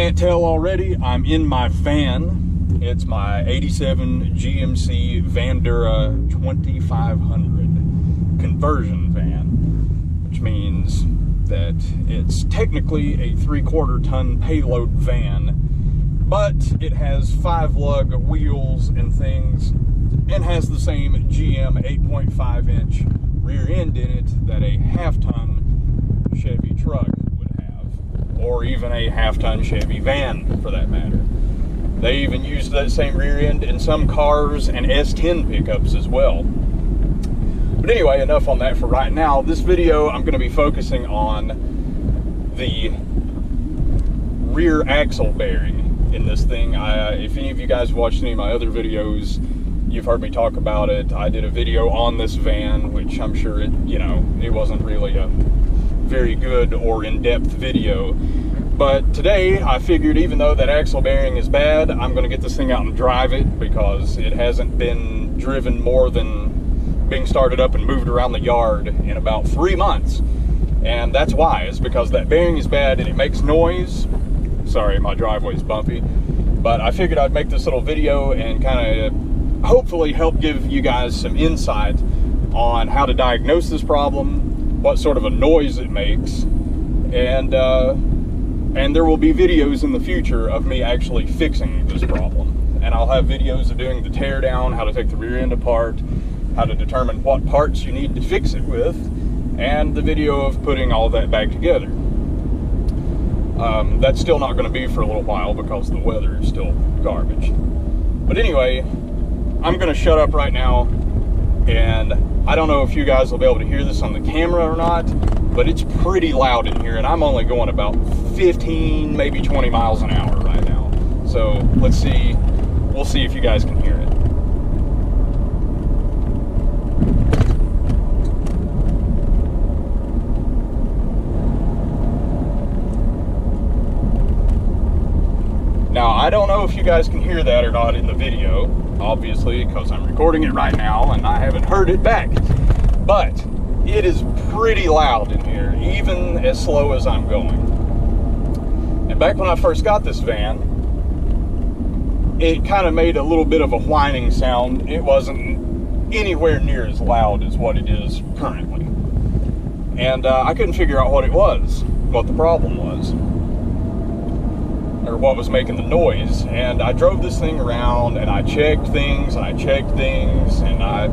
can't tell already, I'm in my van. It's my 87 GMC Vandura 2500 conversion van, which means that it's technically a 3/4 ton payload van, but it has 5-lug wheels and things, and has the same GM 8.5-inch rear end in it that a half-ton Chevy truck would have, or even a half-ton Chevy van for that matter. They even use that same rear end in some cars and S10 pickups as well. But anyway, enough on that for right now. This video, I'm going to be focusing on the rear axle bearing in this thing. If any of you guys watched any of my other videos, you've heard me talk about it. I did a video on this van, which I'm sure it wasn't really a very good or in-depth video. But today, I figured even though that axle bearing is bad, I'm going to get this thing out and drive it, because it hasn't been driven more than being started up and moved around the yard in about 3 months. And that's why. It's because that bearing is bad and it makes noise. Sorry, my driveway's bumpy. But I figured I'd make this little video and kind of hopefully help give you guys some insight on how to diagnose this problem, what sort of a noise it makes, and there will be videos in the future of me actually fixing this problem. And I'll have videos of doing the tear down, how to take the rear end apart, how to determine what parts you need to fix it with, and the video of putting all that back together. That's still not going to be for a little while because the weather is still garbage. But anyway, I'm going to shut up right now, and I don't know if you guys will be able to hear this on the camera or not, but it's pretty loud in here, and I'm only going about 15, maybe 20 miles an hour right now. So let's see, we'll see if you guys can hear it. Now, I don't know if you guys can hear that or not in the video, obviously, because I'm recording it right now and I haven't heard it back. But it is pretty loud in here, even as slow as I'm going. And back when I first got this van, it kind of made a little bit of a whining sound. It wasn't anywhere near as loud as what it is currently. And I couldn't figure out what it was, what the problem was, or what was making the noise. And I drove this thing around and I checked things and I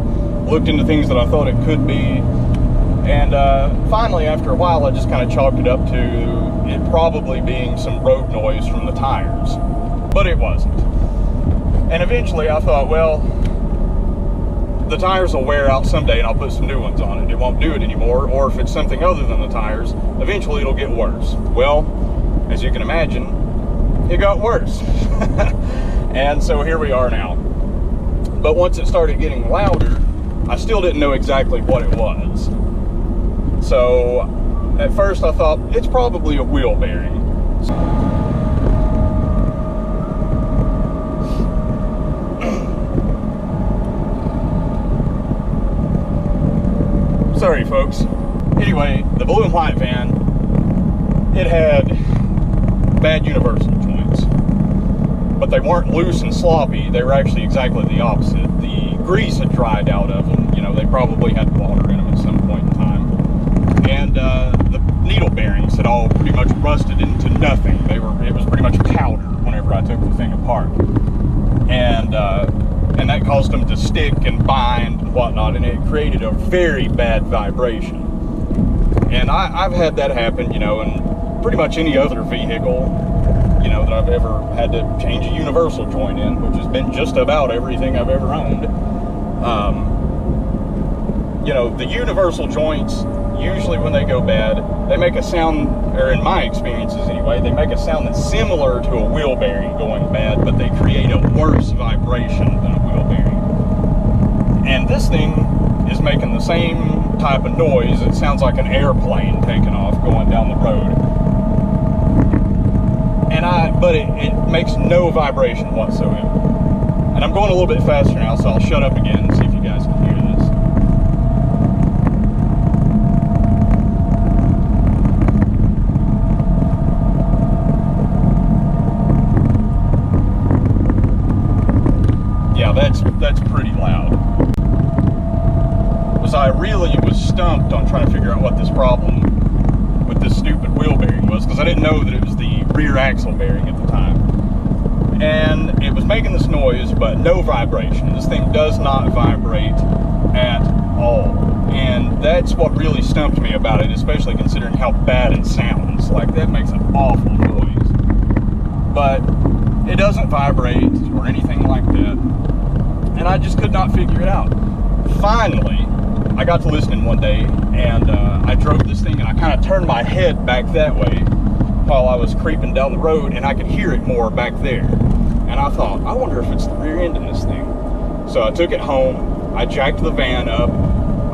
looked into things that I thought it could be. And finally, after a while, I just kind of chalked it up to it probably being some road noise from the tires. But it wasn't. And eventually I thought, well, the tires will wear out someday and I'll put some new ones on it. It won't do it anymore. Or if it's something other than the tires, eventually it'll get worse. Well, as you can imagine, it got worse. And so here we are now. But once it started getting louder, I still didn't know exactly what it was. So at first I thought it's probably a wheel bearing. Sorry folks. Anyway, the blue and white van, it had bad universal joints, but they weren't loose and sloppy. They were actually exactly the opposite. The grease had dried out of them. You know, they probably had water in them at some point in time. And the needle bearings had all pretty much rusted into nothing. It was pretty much powder whenever I took the thing apart. And that caused them to stick and bind and whatnot, and it created a very bad vibration. And I've had that happen, in pretty much any other vehicle, that I've ever had to change a universal joint in, which has been just about everything I've ever owned. The universal joints, usually when they go bad, they make a sound, or in my experiences anyway, they make a sound that's similar to a wheel bearing going bad, but they create a worse vibration than a wheel bearing. And this thing is making the same type of noise. It sounds like an airplane taking off going down the road. But it makes no vibration whatsoever. And I'm going a little bit faster now, so I'll shut up again and see if you guys can hear this. yeah, that's pretty loud. I really was stumped on trying to figure out what this problem with this stupid wheel bearing was, because I didn't know that it was the rear axle bearing at the time. And it was making this noise, but no vibration. This thing does not vibrate at all. And that's what really stumped me about it, especially considering how bad it sounds. Like, that makes an awful noise. But it doesn't vibrate or anything like that. And I just could not figure it out. Finally, I got to listening one day, and I drove this thing, and I kind of turned my head back that way while I was creeping down the road, and I could hear it more back there. And I thought, I wonder if it's the rear end in this thing. So I took it home, I jacked the van up,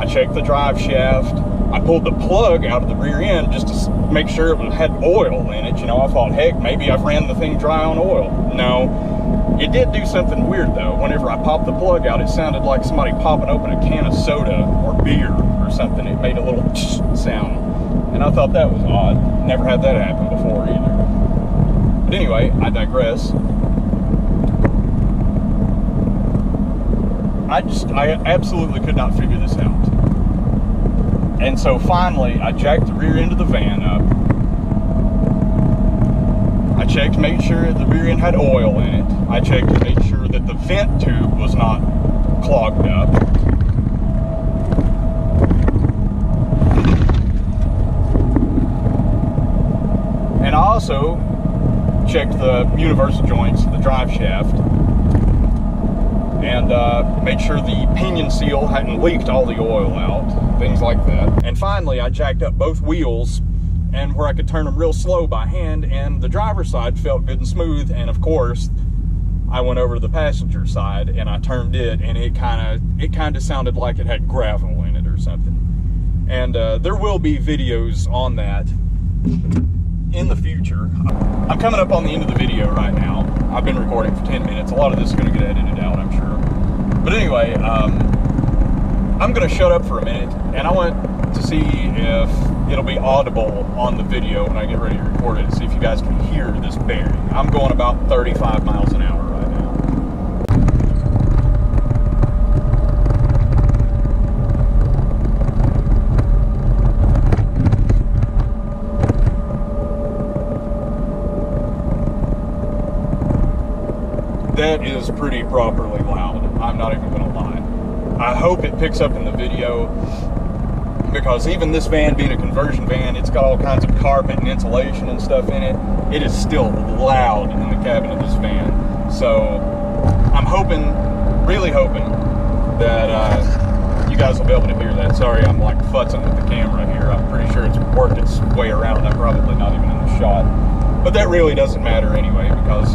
I checked the drive shaft, I pulled the plug out of the rear end just to make sure it had oil in it. You know, I thought, heck, maybe I've ran the thing dry on oil. No. It did do something weird though. Whenever I popped the plug out, it sounded like somebody popping open a can of soda or beer or something. It made a little sound. And I thought that was odd. Never had that happen before either. But anyway, I digress. I absolutely could not figure this out. And so finally, I jacked the rear end of the van up. I checked to make sure the rear end had oil in it. I checked to make sure that the vent tube was not clogged up. And I also checked the universal joints, the drive shaft, and made sure the pinion seal hadn't leaked all the oil out, things like that. And finally, I jacked up both wheels, and where I could turn them real slow by hand, and the driver's side felt good and smooth. And of course, I went over to the passenger side and I turned it, and it kind of sounded like it had gravel in it or something. And there will be videos on that in the future. I'm coming up on the end of the video right now. I've been recording for 10 minutes. A lot of this is going to get edited out, I'm sure. But anyway, I'm going to shut up for a minute, and I want to see if it'll be audible on the video when I get ready to record it, see if you guys can hear this bearing. I'm going about 35 miles an hour right now. That is pretty properly loud. I'm not even gonna lie. I hope it picks up in the video, because even this van being a conversion van, it's got all kinds of carpet and insulation and stuff in it. It is still loud in the cabin of this van. So I'm hoping, really hoping, that you guys will be able to hear that. Sorry, I'm like futzing with the camera here. I'm pretty sure it's worked its way around. I'm probably not even in the shot. But that really doesn't matter anyway, because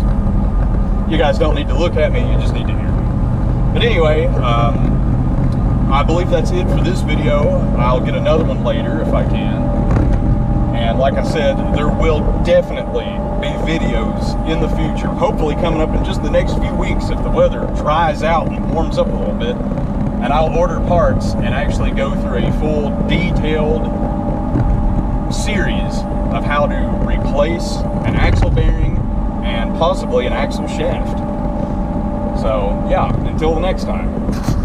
you guys don't need to look at me, you just need to hear me. But anyway, I believe that's it for this video. I'll get another one later if I can. And like I said, there will definitely be videos in the future, hopefully coming up in just the next few weeks if the weather dries out and warms up a little bit. And I'll order parts and actually go through a full detailed series of how to replace an axle bearing and possibly an axle shaft. So yeah, until the next time.